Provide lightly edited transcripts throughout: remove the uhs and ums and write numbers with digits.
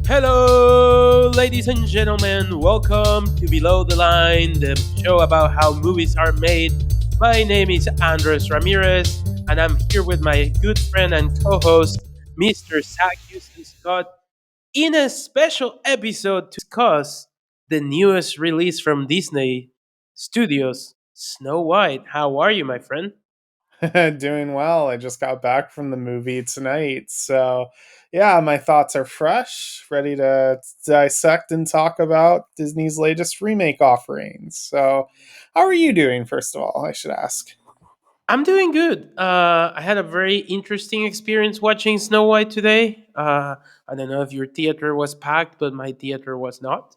Hello, ladies and gentlemen. Welcome to Below the Line, the show about how movies are made. My name is Andres Ramirez, and I'm here with my good friend and co host, Mr. Zach Houston Scott, in a special episode to discuss the newest release from Disney Studios, Snow White. How are you, my friend? Doing well. I just got back from the movie tonight. So, yeah, my thoughts are fresh, ready to dissect and talk about Disney's latest remake offerings. So, how are you doing, first of all? I should ask. I'm doing good. I had a very interesting experience watching Snow White today. I don't know if your theater was packed, but my theater was not.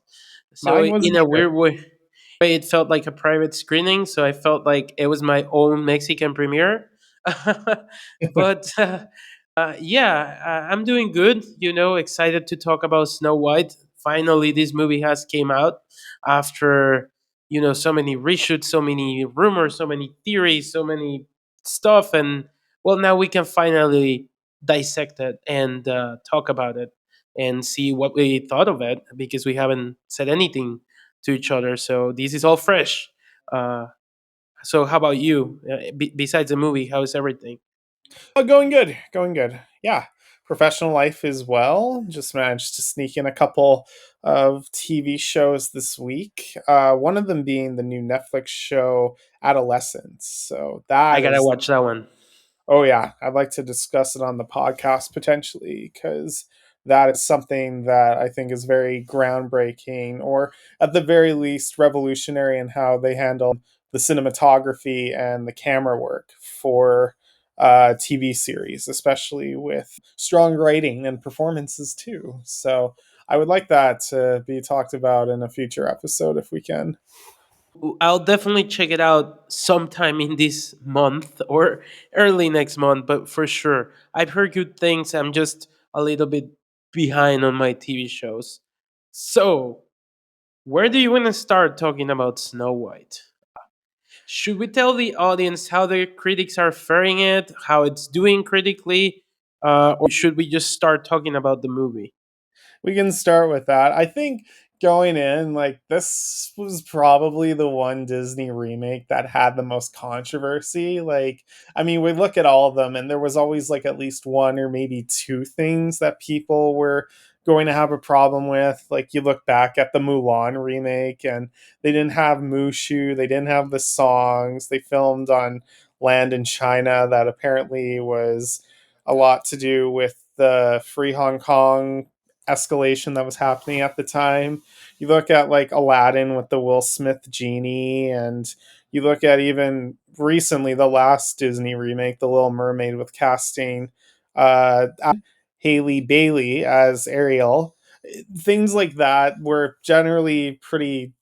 So, Mine was in a neither. weird way, it felt like a private screening. So, I felt like it was my own Mexican premiere. but yeah, I'm doing good. Excited to talk about Snow White. Finally, this movie has came out after so many reshoots, so many rumors, so many theories, so many stuff, and well, now we can finally dissect it and talk about it and see what we thought of it because we haven't said anything to each other, so this is all fresh. So how about you? Besides the movie, how is everything? Oh, going good. Going good. Yeah. Professional life as well. Just managed to sneak in a couple of TV shows this week. One of them being the new Netflix show Adolescence. So I that gotta is watch that one. Oh yeah, I'd like to discuss it on the podcast potentially because that is something that I think is very groundbreaking, or at the very least revolutionary in how they handle the cinematography and the camera work for TV series, especially with strong writing and performances too. So I would like that to be talked about in a future episode if we can. I'll definitely check it out sometime in this month or early next month, but for sure. I've heard good things. I'm just a little bit behind on my TV shows. So, where do you want to start talking about Snow White? Should we tell the audience how the critics are faring it, how it's doing critically, or should we just start talking about the movie? We can start with that. I think going in, like, this was probably the one Disney remake that had the most controversy. Like, I mean, we look at all of them, and there was always like at least one or maybe two things that people were going to have a problem with. Like, you look back at the Mulan remake, and they didn't have Mushu, they didn't have the songs, they filmed on land in China that apparently was a lot to do with the Free Hong Kong escalation that was happening at the time. You look at like Aladdin with the Will Smith genie, and you look at even recently the last Disney remake, The Little Mermaid, with casting uh, Haley Bailey as Ariel. Things like that were generally pretty,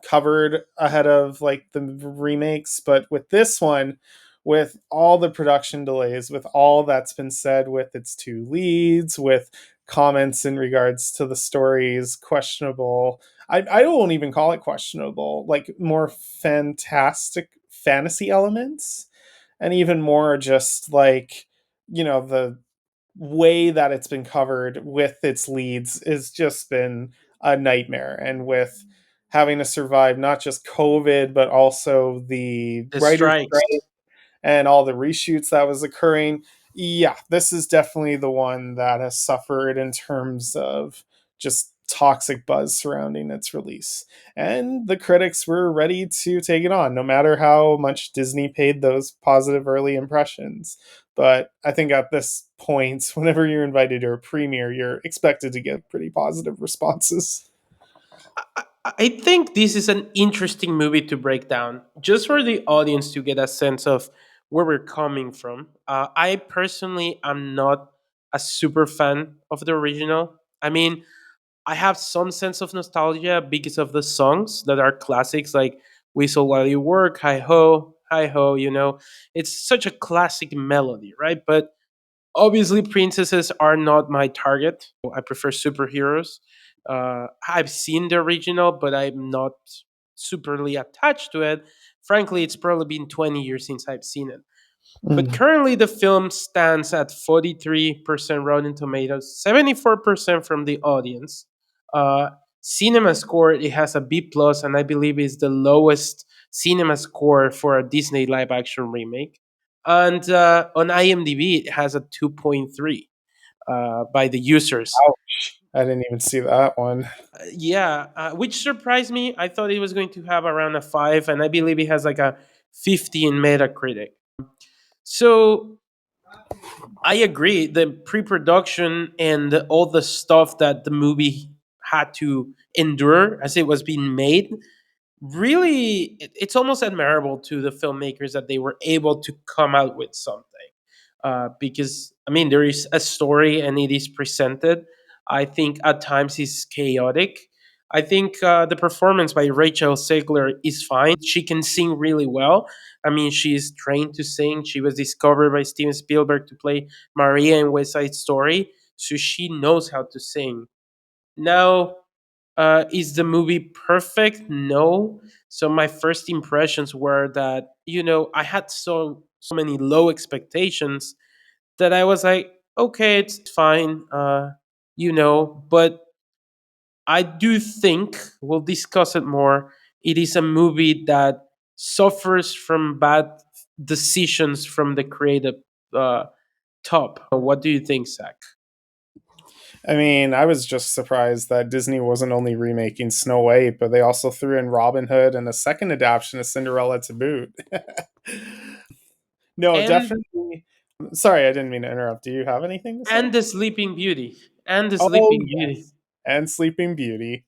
covered ahead of like the remakes. But with this one, with all the production delays, with all that's been said with its two leads, with comments in regards to the story's questionable, I won't even call it questionable, like more fantastic fantasy elements, and even more just like, the way that it's been covered with its leads has just been a nightmare. And with having to survive not just COVID, but also the The writer's strikes. strike and all the reshoots that was occurring. Yeah, this is definitely the one that has suffered in terms of just toxic buzz surrounding its release. And the critics were ready to take it on, no matter how much Disney paid those positive early impressions. But I think at this point, whenever you're invited to a premiere, you're expected to get pretty positive responses. I think this is an interesting movie to break down, just for the audience to get a sense of where we're coming from. I personally am not a super fan of the original. I mean, I have some sense of nostalgia because of the songs that are classics, like "Whistle While You Work," Hi Ho." It's such a classic melody, right? But obviously, princesses are not my target. I prefer superheroes. I've seen the original, but I'm not superly attached to it. Frankly, it's probably been 20 years since I've seen it. But Mm. currently, the film stands at 43% Rotten Tomatoes, 74% from the audience. Uh, Cinema score, it has a B plus, and I believe is the lowest cinema score for a Disney live action remake. And on IMDb, it has a 2.3 by the users. Ouch. I didn't even see that one. Yeah, which surprised me. I thought it was going to have around a 5, and I believe it has like a 50 in Metacritic. So I agree. The pre-production and all the stuff that the movie had to endure as it was being made, really, it's almost admirable to the filmmakers that they were able to come out with something. Because I mean, there is a story and it is presented. I think at times it's chaotic. I think the performance by Rachel Zegler is fine. She can sing really well. I mean, she's trained to sing. She was discovered by Steven Spielberg to play Maria in West Side Story, so she knows how to sing. Now, is the movie perfect? No. So my first impressions were that I had so many low expectations that I was like, okay, it's fine, But I do think we'll discuss it more. It is a movie that suffers from bad decisions from the creative uh, top. What do you think, Zach? I mean, I was just surprised that Disney wasn't only remaking Snow White, but they also threw in Robin Hood and a second adaptation of Cinderella to boot. No, And definitely. Sorry, I didn't mean to interrupt. Do you have anything to say? and the Sleeping Beauty. And the Oh, Sleeping Beauty. yes. And Sleeping Beauty.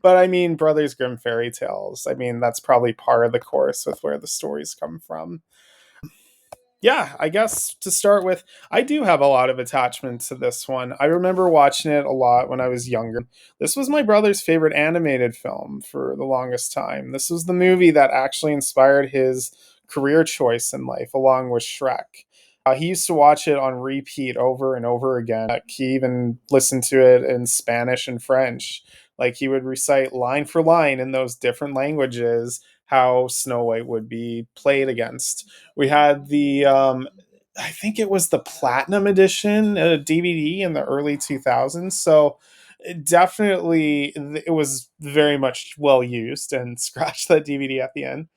But I mean, Brothers Grimm fairy tales. I mean, that's probably par of the course with where the stories come from. Yeah, I guess to start with, I do have a lot of attachment to this one. I remember watching it a lot when I was younger. This was my brother's favorite animated film for the longest time. This was the movie that actually inspired his career choice in life, along with Shrek. He used to watch it on repeat over and over again. He even listened to it in Spanish and French. Like he would recite line for line in those different languages how Snow White would be played against. We had the I think it was the platinum edition DVD in the early 2000s. So definitely it was very much well used and scratched that DVD at the end.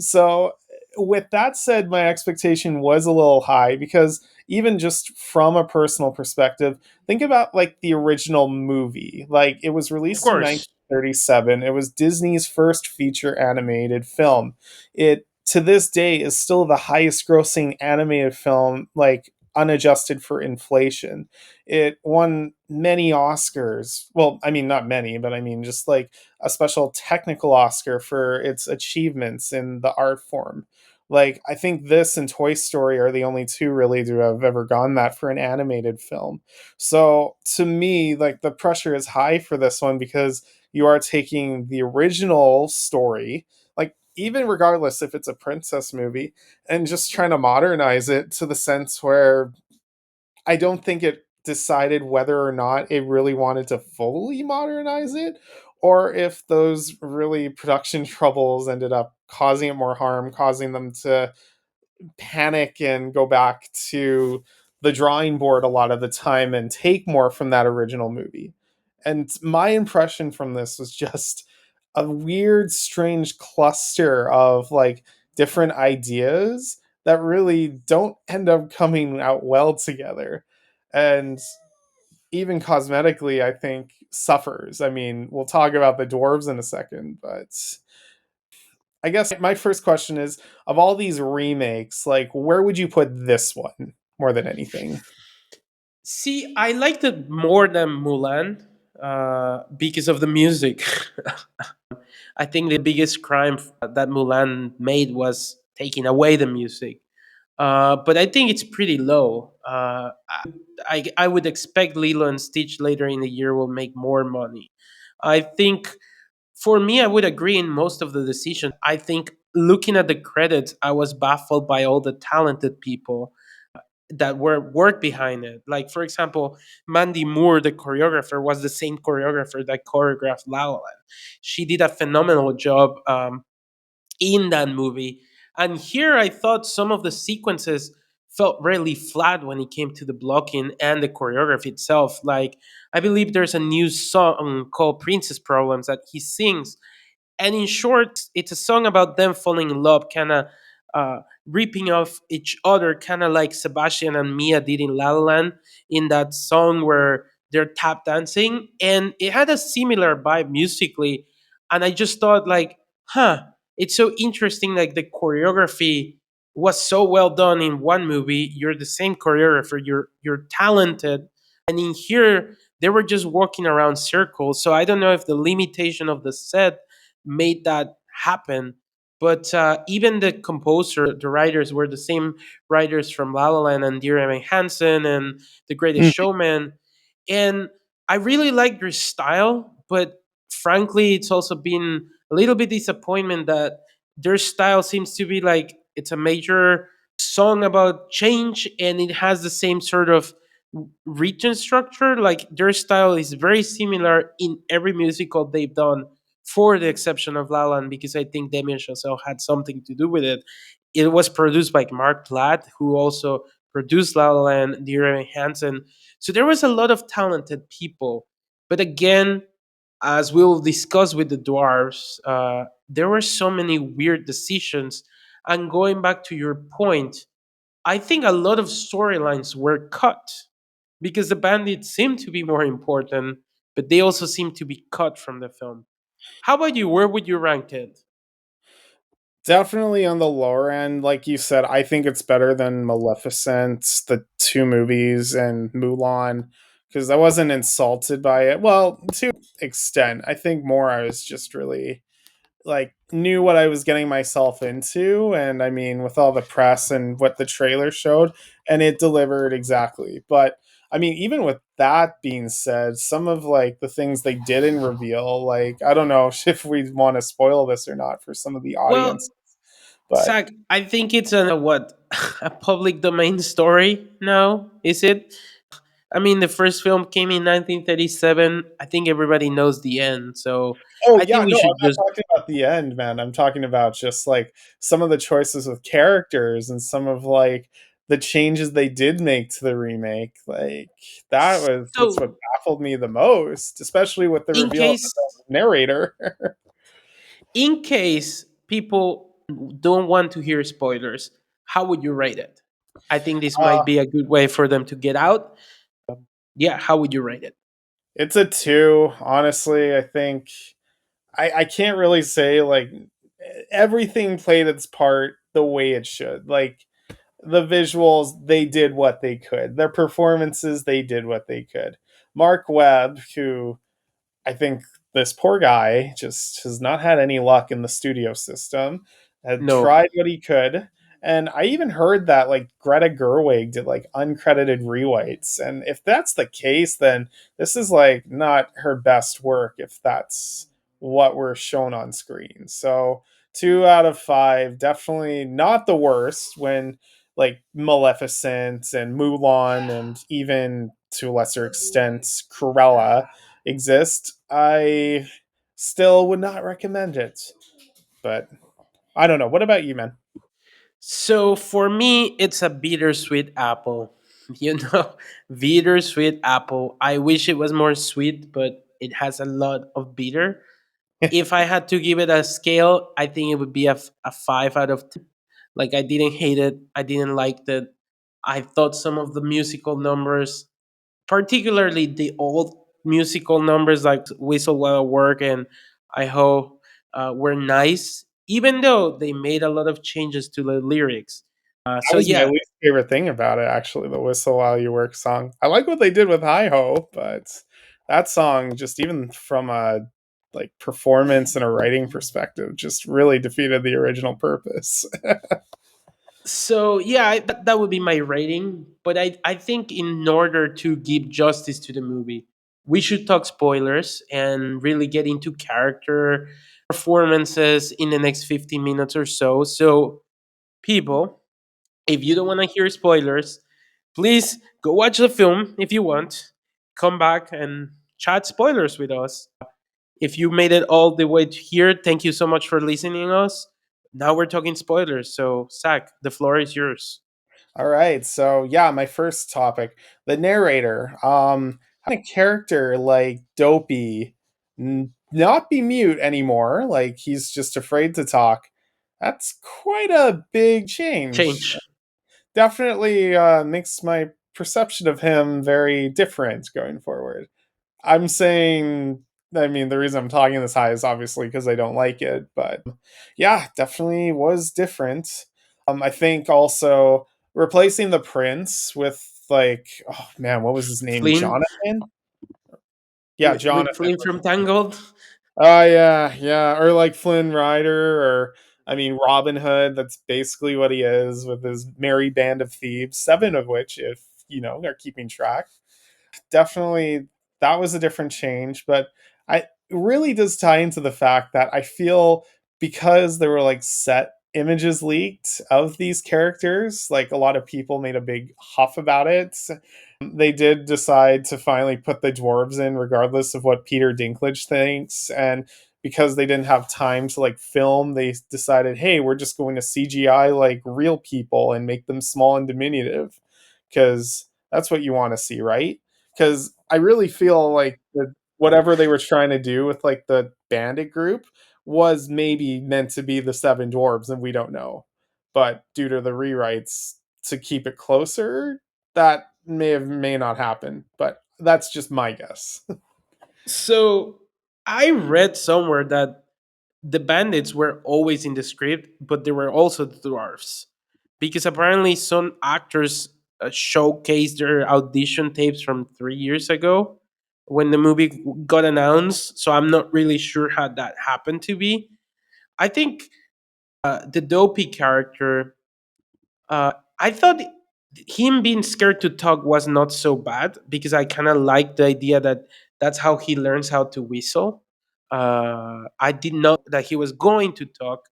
So with that said, my expectation was a little high because even just from a personal perspective, think about like the original movie. Like it was Of released in course. 1937. It was Disney's first feature animated film. It to this day is still the highest grossing animated film, like unadjusted for inflation. It won many Oscars. Well, I mean, not many, but I mean, just like a special technical Oscar for its achievements in the art form. Like, I think this and Toy Story are the only two really to have ever gone that for an animated film. So, to me, like, the pressure is high for this one because you are taking the original story, like even regardless if it's a princess movie, and just trying to modernize it to the sense where I don't think it decided whether or not it really wanted to fully modernize it, or if those really production troubles ended up causing it more harm, causing them to panic and go back to the drawing board a lot of the time and take more from that original movie. And my impression from this was just a weird, strange cluster of like different ideas that really don't end up coming out well together. And even cosmetically, I think suffers. I mean, we'll talk about the dwarves in a second, but I guess my first question is of all these remakes, like where would you put this one more than anything? See, I liked it more than Mulan because of the music. I think the biggest crime that Mulan made was taking away the music. But I think it's pretty low. I would expect Lilo and Stitch later in the year will make more money. I think for me, I would agree in most of the decisions. I think looking at the credits, I was baffled by all the talented people that were work behind it. Like for example, Mandy Moore, the choreographer, was the same choreographer that choreographed La La Land. She did a phenomenal job in that movie. And here I thought some of the sequences felt really flat when it came to the blocking and the choreography itself. Like, I believe there's a new song called Princess Problems that he sings, and in short, it's a song about them falling in love, kind of ripping off each other, kind of like Sebastian and Mia did in La La Land in that song where they're tap dancing. And it had a similar vibe musically. And I just thought, like, huh, it's so interesting. Like, the choreography was so well done in one movie. You're the same choreographer, you're talented. And in here, they were just walking around circles. So I don't know if the limitation of the set made that happen. But even the composer, the writers were the same writers from La La Land and Dear Evan Hansen and The Greatest Mhm. Showman. And I really like their style, but frankly, it's also been a little bit disappointment that their style seems to be like it's a major song about change and it has the same sort of region structure. Like their style is very similar in every musical they've done, for the exception of La La Land, because I think Damien Chazelle had something to do with it. It was produced by Mark Platt, who also produced La La Land, Dear Evan Hansen. So there was a lot of talented people. But again, as we'll discuss with the dwarves, there were so many weird decisions. And going back to your point, I think a lot of storylines were cut because the bandits seem to be more important, but they also seem to be cut from the film. How about you? Where would you rank it? Definitely on the lower end, like you said. I think it's better than Maleficent, the two movies, and Mulan, because I wasn't insulted by it. Well, to extent, I think more I was just really like knew what I was getting myself into, and I mean with all the press and what the trailer showed, and it delivered exactly. But I mean, even with that being said, some of like the things they didn't reveal, like I don't know if we want to spoil this or not for some of the Well, audience, but Zach, I think it's what a public domain story now. Is it? I mean, the first film came in 1937. I think everybody knows the end, so oh I yeah, think we no, I'm should not just. talking about the end, man. I'm talking about just like some of the choices with characters and some of like the changes they did make to the remake. Like that's what So, baffled me the most, especially with the in reveal of case the narrator. in case people don't want to hear spoilers, how would you rate it? I think this uh, might be a good way for them to get out. Yeah, how would you rate it? it's a two, honestly. I think I can't really say like everything played its part the way it should. Like the visuals, they did what they could. Their performances, they did what they could. Mark Webb, who I think this poor guy just has not had any luck in the studio system, had No. tried what he could. And I even heard that like Greta Gerwig did like uncredited rewrites. And if that's the case, then this is like not her best work if that's what we're shown on screen. So 2 out of 5, definitely not the worst when like Maleficent and Mulan and even to a lesser extent Cruella exist. I still would not recommend it. But I don't know. What about you, man? So for me, it's a bittersweet apple. You know, bittersweet apple. I wish it was more sweet, but it has a lot of bitter. If I had to give it a scale, I think it would be a 5 out of 10. Like, I didn't hate it. I didn't like it. I thought some of the musical numbers, particularly the old musical numbers like Whistle While at Work and I Ho, were nice, even though they made a lot of changes to the lyrics. That So was my yeah, least favorite thing about it, actually, the Whistle While You Work song. I like what they did with Hi Ho, but that song, just even from a like performance and a writing perspective, just really defeated the original purpose. so yeah, that would be my rating. But I think in order to give justice to the movie, we should talk spoilers and really get into character performances in the next 15 minutes or so. So people, if you don't want to hear spoilers, please go watch the film if you want. Come back and chat spoilers with us. If you made it all the way to here, thank you so much for listening to us. Now we're talking spoilers. So, Zach, the floor is yours. All right. So yeah, my first topic, the narrator. Having a character like Dopey not be mute anymore, like he's just afraid to talk. That's quite a big change. Change. Definitely makes my perception of him very different going forward. I'm saying, I mean, the reason I'm talking this high is obviously because I don't like it, but yeah, definitely was different. I think also replacing the prince with like, oh man, what was his name? Flynn Jonathan? Yeah, with Jonathan. Flynn from Tangled. Oh yeah, yeah, or like Flynn Rider, or I mean Robin Hood. That's basically what he is with his merry band of thieves, seven of which, if you know, are keeping track. Definitely that was a different change, but I it really does tie into the fact that I feel because there were like set images leaked of these characters, like a lot of people made a big huff about it. They did decide to finally put the dwarves in regardless of what Peter Dinklage thinks, and because they didn't have time to like film, they decided, hey, we're just going to CGI like real people and make them small and diminutive because that's what you want to see, right? Because I really feel like whatever they were trying to do with like the bandit group was maybe meant to be the seven dwarves, and we don't know. But due to the rewrites to keep it closer, that may not happen. But that's just my guess. So I read somewhere that the bandits were always in the script, but there were also the dwarfs because apparently some actors showcased their audition tapes from 3 years ago when the movie got announced. So I'm not really sure how that happened to be. I think the dopey character, I thought him being scared to talk was not so bad because I kind of like the idea that that's how he learns how to whistle. I did not that he was going to talk.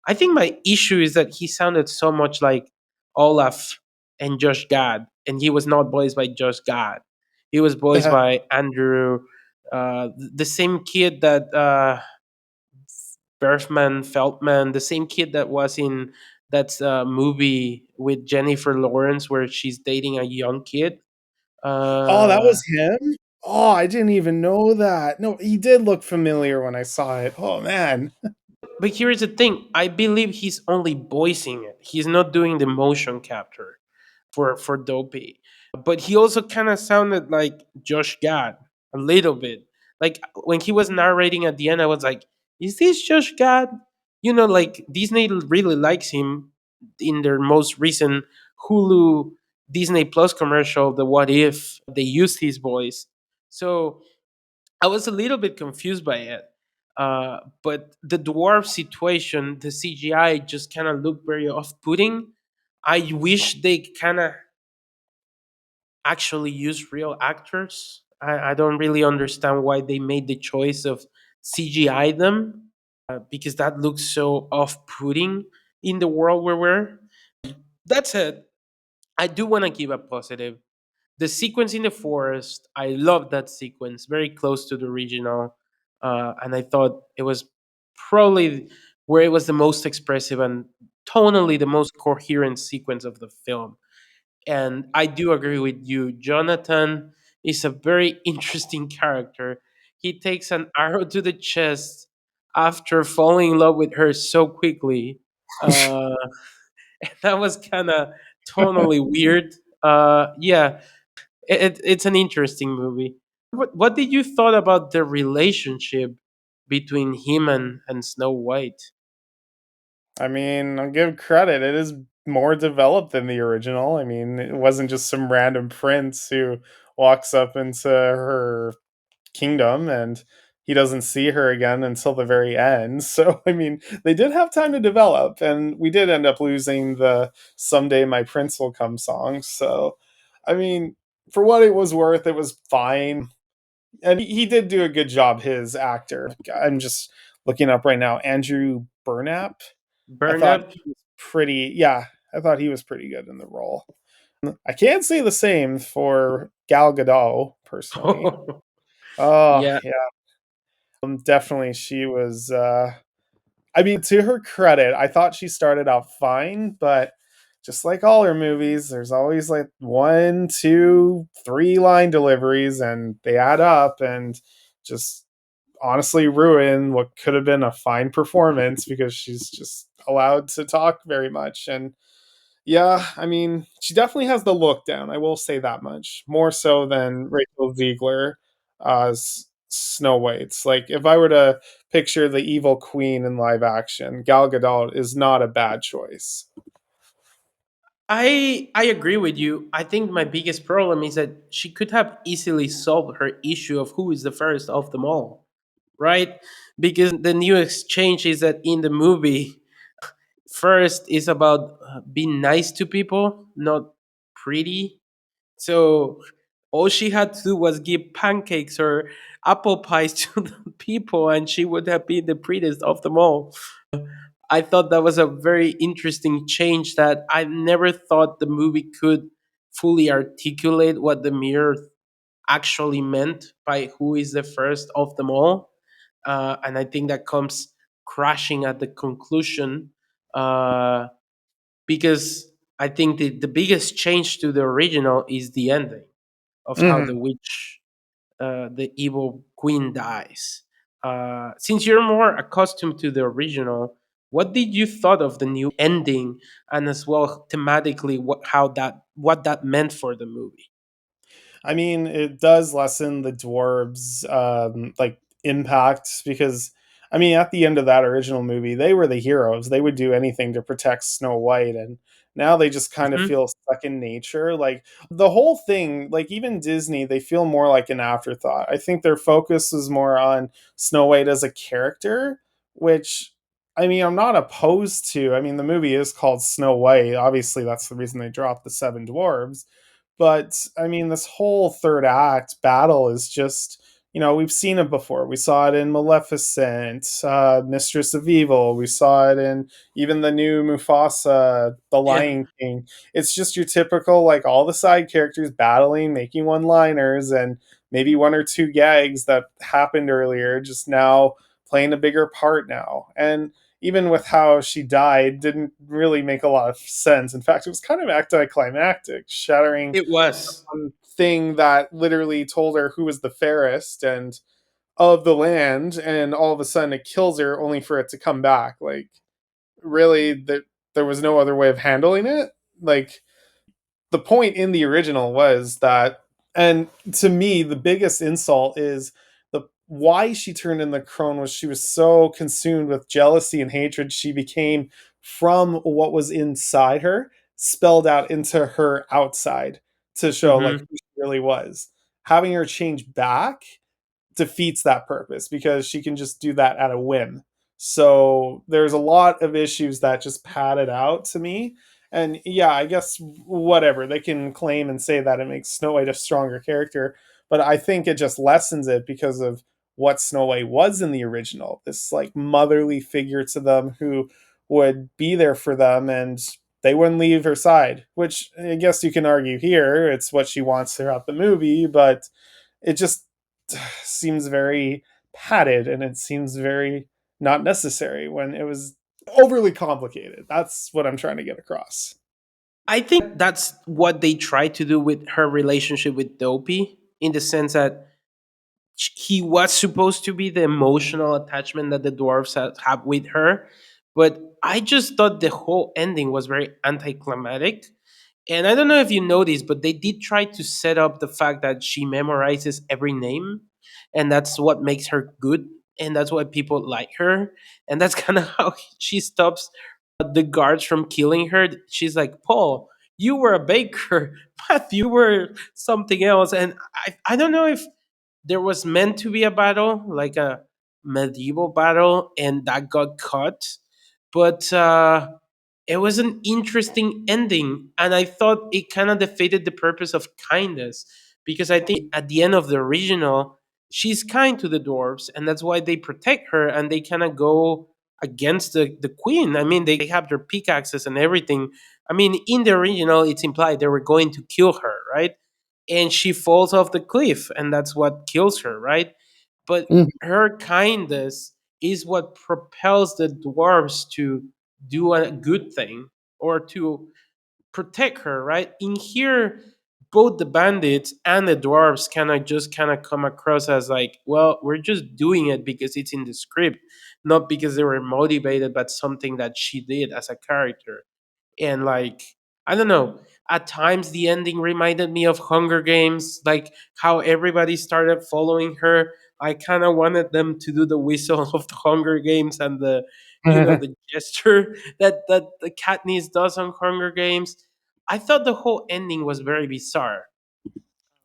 I think my issue is that he sounded so much like Olaf and Josh Gad, and he was not voiced by Josh Gad. He was voiced by Andrew, the same kid that Berfman Feldman, the same kid that was in that movie with Jennifer Lawrence where she's dating a young kid. Oh, that Uh, was him? Oh, I didn't even know that. No, he did look familiar when I saw it. Oh man. but here's the thing: I believe he's only voicing it. He's not doing the motion capture for Dopey. But he also kind of sounded like Josh Gad a little bit. Like when he was narrating at the end, I was like, "Is this Josh Gad?" You know, like Disney really likes him in their most recent Hulu Disney Plus commercial, the What If, they used his voice. So I was a little bit confused by it. But the dwarf situation, the CGI just kind of looked very off putting. I wish they kind of actually use real actors. I don't really understand why they made the choice of CGI them because that looks so off putting in the world where we're. That said, I do want to give a positive. The sequence in the forest, I love that sequence, very close to the original. And I thought it was probably where it was the most expressive and tonally the most coherent sequence of the film. And I do agree with you. Jonathan is a very interesting character. He takes an arrow to the chest after falling in love with her so quickly. Uh, that was kind of tonally weird. Yeah, it's an interesting movie. What did you thought about the relationship between him and Snow White? I mean, I'll give credit. It is more developed than the original. I mean, it wasn't just some random prince who walks up into her kingdom and he doesn't see her again until the very end. So, I mean, they did have time to develop, and we did end up losing the Someday My Prince Will Come song. So, I mean, for what it was worth, it was fine. And he did do a good job, his actor. I'm just looking up right now. Andrew Burnap. I thought Burnap? he was pretty, yeah, I thought he was pretty good in the role. I can't say the same for Gal Gadot, personally. Oh, Yeah. yeah. Definitely she was I mean, to her credit, I thought she started out fine, but just like all her movies, there's always like one, two, three line deliveries, and they add up and just honestly ruin what could have been a fine performance because she's just allowed to talk very much. And yeah, I mean, she definitely has the look down. I will say that much. More so than Rachel Ziegler as Snow White's. Like, if I were to picture the evil queen in live action, Gal Gadot is not a bad choice. I agree with you. I think my biggest problem is that she could have easily solved her issue of who is the first of them all, right? Because the new exchange is that in the movie, first is about being nice to people, not pretty. So all she had to do was give pancakes or apple pies to the people, and she would have been the prettiest of them all. I thought that was a very interesting change that I never thought the movie could fully articulate what the mirror actually meant by who is the first of them all. And I think that comes crashing at the conclusion, uh, because I think the biggest change to the original is the ending of how the Mhm. witch, the evil queen, dies. Since you're more accustomed to the original, what did you thought of the new ending, and as well thematically what that meant for the movie? I mean, it does lessen the dwarves' like impact because I mean, at the end of that original movie, they were the heroes. They would do anything to protect Snow White, and now they just kind of Hmm. feel second nature. Like the whole thing, like even Disney, they feel more like an afterthought. I think their focus is more on Snow White as a character, which I mean, I'm not opposed to. I mean, the movie is called Snow White. Obviously, that's the reason they dropped the seven dwarves, but I mean, this whole third act battle is just, you know, we've seen it before. We saw it in Maleficent, Mistress of Evil. We saw it in even the new Mufasa, The Yeah, Lion King. It's just your typical, like, all the side characters battling, making one liners, and maybe one or two gags that happened earlier, just now playing a bigger part now. And even with how she died, didn't really make a lot of sense. In fact, it was kind of anticlimactic, shattering it was. thing that literally told her who was the fairest and of the land, and all of a sudden it kills her only for it to come back. Like, really, there was no other way of handling it. Like, the point in the original was that, and to me the biggest insult is the why she turned in the crone was she was so consumed with jealousy and hatred she became from what was inside her spelled out into her outside to show like Hmm. who she really was. Having her change back defeats that purpose because she can just do that at a whim. So there's a lot of issues that just pad it out to me. And yeah, I guess whatever they can claim and say that it makes Snow White a stronger character, but I think it just lessens it because of what Snow White was in the original. This like motherly figure to them who would be there for them and they wouldn't leave her side, which I guess you can argue here it's what she wants throughout the movie, but it just seems very padded and it seems very not necessary when it was overly complicated. That's what I'm trying to get across. I think that's what they tried to do with her relationship with Dopey, in the sense that he was supposed to be the emotional attachment that the dwarves have with her, but I just thought the whole ending was very anticlimactic. And I don't know if you noticed, but they did try to set up the fact that she memorizes every name, and that's what makes her good, and that's why people like her, and that's kind of how she stops the guards from killing her. She's like, Paul, you were a baker, but you were something else. And I don't know if there was meant to be a battle, like a medieval battle, and that got cut. But it was an interesting ending, and I thought it kind of defeated the purpose of kindness, because I think at the end of the original, she's kind to the dwarves, and that's why they protect her, and they kind of go against the queen. I mean, they have their pickaxes and everything. I mean, in the original, it's implied they were going to kill her, right? And she falls off the cliff, and that's what kills her, right? But Mhm. her kindness is what propels the dwarves to do a good thing, or to protect her, right? In here, both the bandits and the dwarves kind of come across as like, well, we're just doing it because it's in the script, not because they were motivated by something that she did as a character. And like, I don't know, at times the ending reminded me of Hunger Games, like how everybody started following her. I kind of wanted them to do the whistle of the Hunger Games and the, the gesture that the Katniss does on Hunger Games. I thought the whole ending was very bizarre.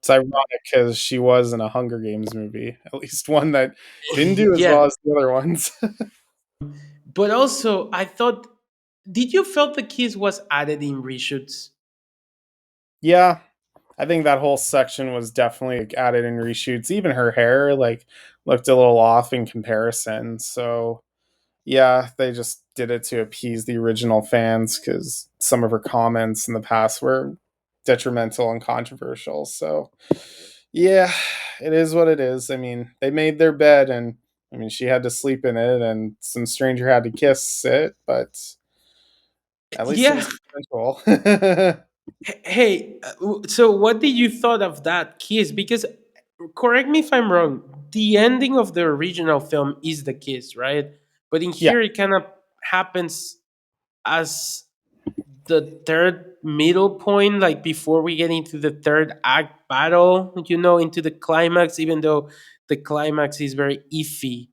It's ironic because she was in a Hunger Games movie, at least one that didn't do as Yeah, well as the other ones. but also I thought, did you felt the kiss was added in reshoots? Yeah, I think that whole section was definitely like, added in reshoots. Even her hair like looked a little off in comparison. So yeah, they just did it to appease the original fans because some of her comments in the past were detrimental and controversial. So yeah, it is what it is. I mean, they made their bed, and I mean, she had to sleep in it, and some stranger had to kiss it, but at least it Yeah. was consensual. Hey, so what did you thought of that kiss? Because correct me if I'm wrong. The ending of the original film is the kiss, right? But in Yeah, here, it kind of happens as the third middle point, like before we get into the third act battle, into the climax, even though the climax is very iffy.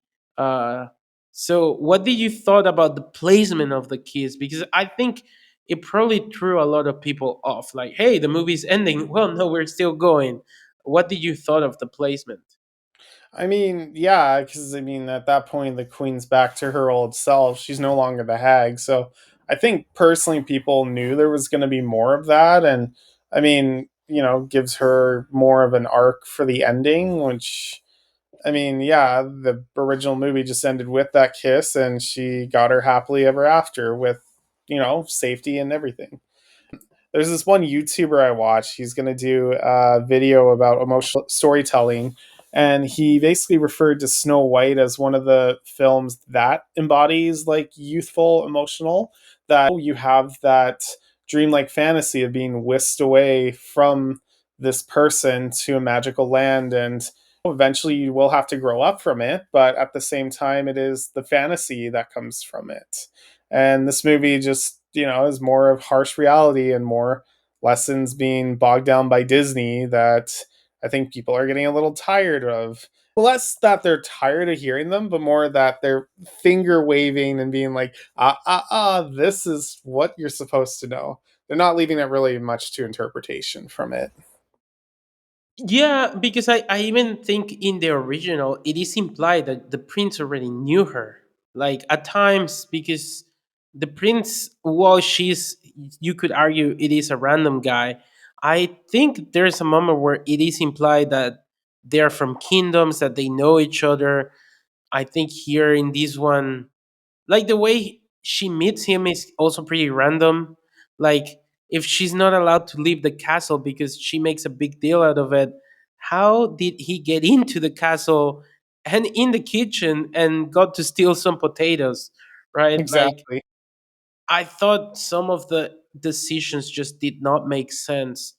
So what did you thought about the placement of the kiss? Because I think it probably threw a lot of people off, like, hey, the movie's ending. Well, no, we're still going. What did you thought of the placement? I mean, yeah, because I mean, at that point, the queen's back to her old self. She's no longer the hag. So I think personally, people knew there was going to be more of that. And I mean, gives her more of an arc for the ending, which, I mean, yeah, the original movie just ended with that kiss and she got her happily ever after with, safety and everything. There's this one YouTuber I watch. He's going to do a video about emotional storytelling. And he basically referred to Snow White as one of the films that embodies like youthful emotional, that you have that dreamlike fantasy of being whisked away from this person to a magical land. And eventually you will have to grow up from it. But at the same time, it is the fantasy that comes from it. And this movie just, is more of harsh reality and more lessons being bogged down by Disney that I think people are getting a little tired of. Less that they're tired of hearing them, but more that they're finger waving and being like, this is what you're supposed to know. They're not leaving it really much to interpretation from it. Yeah, because I even think in the original, it is implied that the prince already knew her. Like at times, because the prince, while you could argue it is a random guy, I think there's a moment where it is implied that they're from kingdoms, that they know each other. I think here in this one, like the way she meets him is also pretty random. Like if she's not allowed to leave the castle because she makes a big deal out of it, how did he get into the castle and in the kitchen and got to steal some potatoes, right? Like Exactly. I thought some of the decisions just did not make sense.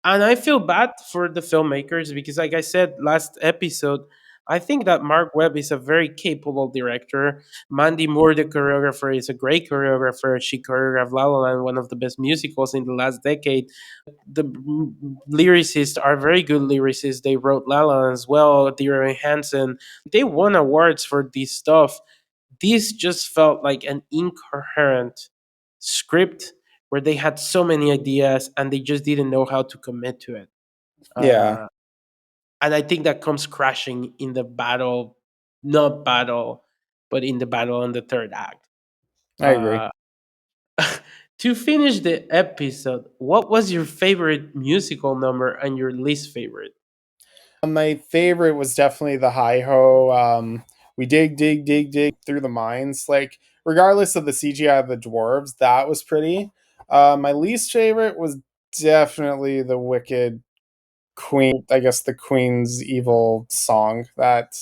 And I feel bad for the filmmakers because, like I said last episode, I think that Mark Webb is a very capable director. Mandy Moore, the choreographer, is a great choreographer. She choreographed La La Land, one of the best musicals in the last decade. The lyricists are very good lyricists. They wrote La La Land as well. Dear Hansen, they won awards for this stuff. This just felt like an incoherent script where they had so many ideas and they just didn't know how to commit to it. Yeah, Uh, and I think that comes crashing in the battle, not battle, but in the battle on the third act. I agree. Uh, to finish the episode, what was your favorite musical number and your least favorite? My favorite was definitely the hi ho. We dig through the mines. Like, regardless of the CGI of the dwarves, that was pretty. My least favorite was definitely the Wicked Queen. I guess the Queen's evil song. That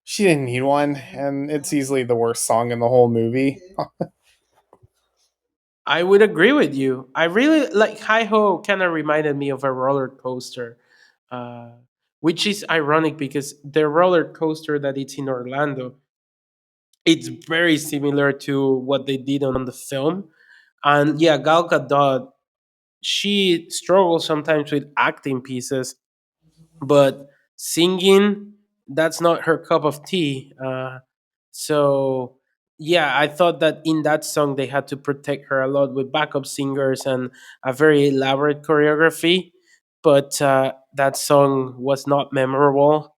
she didn't need one, and it's easily the worst song in the whole movie. I would agree with you. I really like Hi Ho. Kind of reminded me of a roller coaster, uh, which is ironic because the roller coaster that it's in Orlando, it's very similar to what they did on the film. And yeah, Gal Gadot, she struggles sometimes with acting pieces, but singing, that's not her cup of tea. So yeah, I thought that in that song they had to protect her a lot with backup singers and a very elaborate choreography, but that song was not memorable.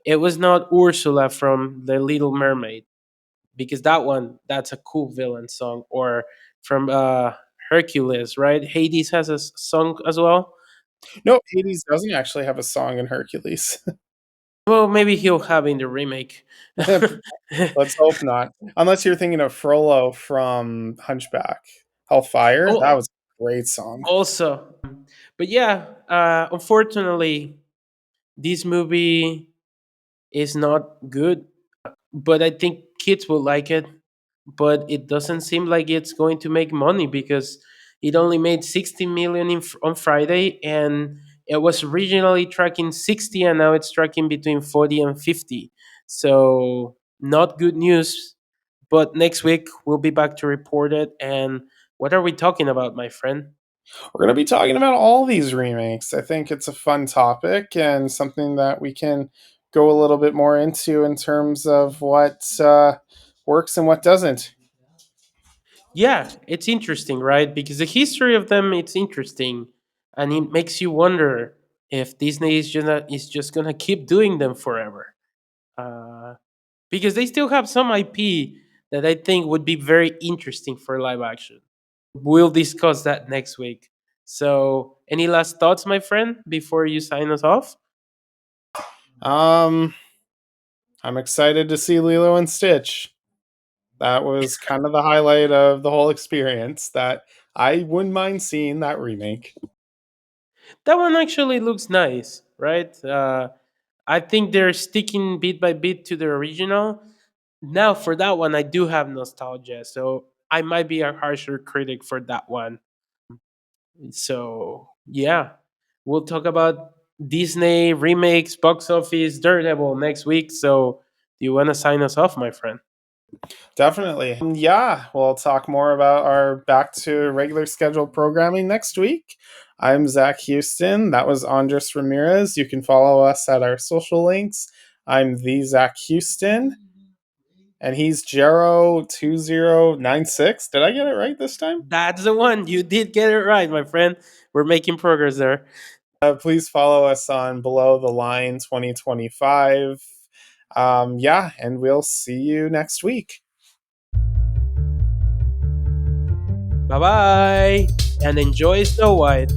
It was not Ursula from The Little Mermaid, because that one, that's a cool villain song. Or from Hercules, right? Hades has a song as well. No, Hades doesn't actually have a song in Hercules. Well, maybe he'll have in the remake. Let's hope not. Unless you're thinking of Frollo from Hunchback. Hellfire, that Oh, was a great song. also, but yeah, unfortunately, this movie is not good. But I think kids will like it. But it doesn't seem like it's going to make money because it only made 60 million on Friday, and it was originally tracking 60, and now it's tracking between 40 and 50. So not good news. But next week we'll be back to report it. And what are we talking about, my friend? We're going to be talking about all these remakes. I think it's a fun topic and something that we can go a little bit more into in terms of what works and what doesn't. Yeah, it's interesting, right? Because the history of them, it's interesting, and it makes you wonder if Disney is just gonna keep doing them forever. Uh, because they still have some IP that I think would be very interesting for live action. We'll discuss that next week. So, any last thoughts, my friend, before you sign us off? Um, I'm excited to see Lilo and Stitch. That was kind of the highlight of the whole experience. That I wouldn't mind seeing that remake. That one actually looks nice, right? I think they're sticking bit by bit to the original. Now, for that one, I do have nostalgia, so I might be a harsher critic for that one. So, yeah, we'll talk about Disney remakes, box office, Daredevil next week. So, do you want to sign us off, my friend? Definitely. Yeah, we'll talk more about our back to regular scheduled programming next week. I'm Zach Houston. That was Andres Ramirez. You can follow us at our social links. I'm the Zach Houston, and he's Jero2096. Did I get it right this time? That's the one. You did get it right, my friend. We're making progress there. Please follow us on Below the Line 2025. Yeah, and we'll see you next week. Bye bye, and enjoy Snow White.